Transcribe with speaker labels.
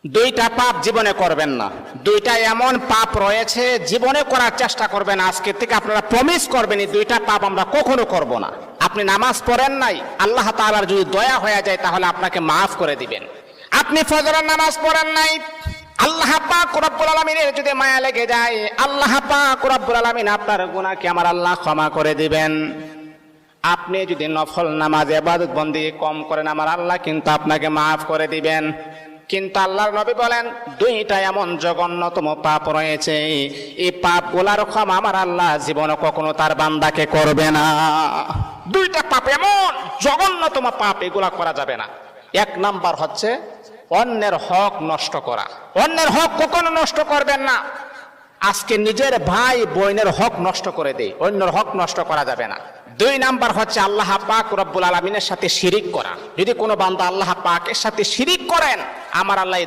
Speaker 1: দুইটা পাপ জীবনে করবেন না। দুইটা এমন পাপ রয়েছে জীবনে করার চেষ্টা করবেন, আজকে থেকে আপনারা প্রমিস করবেন এই দুইটা পাপ আমরা কখনো করব না। আপনি নামাজ পড়েন নাই, আল্লাহ তাআলার যদি দয়া হয়ে যায় তাহলে আপনাকে মাফ করে দিবেন। আপনি ফজরের নামাজ পড়েন নাই, আল্লাহ পাক রব্বুল আলামিনের যদি মায়া লেগে যায়, আল্লাহ পাক রব্বুল আলামিন আপনার গুনাহকে আমার আল্লাহ ক্ষমা করে দিবেন। আপনি যদি নফল নামাজ ইবাদত বন্দেগী কম করেন, আমার আল্লাহ কিন্তু আপনাকে মাফ করে দিবেন। কিন্তু আল্লাহর নবী বলেন দুইটা এমন জঘন্যতম পাপ রয়েছে, এই পাপগুলার ক্ষমা আমার আল্লাহ জীবনে কখনো তার বান্দাকে করবে না। দুইটা পাপ এমন জঘন্যতম পাপ, এগুলা করা যাবে না। এক নাম্বার হচ্ছে অন্যের হক নষ্ট করা। অন্যের হক কখনো নষ্ট করবেন না। আজকে নিজের ভাই বোনের হক নষ্ট করে দেয়, অন্যের হক নষ্ট করা যাবে না। দুই নাম্বার হচ্ছে আল্লাহ পাক রব্বুল আলামিনের সাথে শিরিক করা। যদি কোনো বান্দা আল্লাহ পাকের সাথে শিরিক করেন, আমার আল্লাহ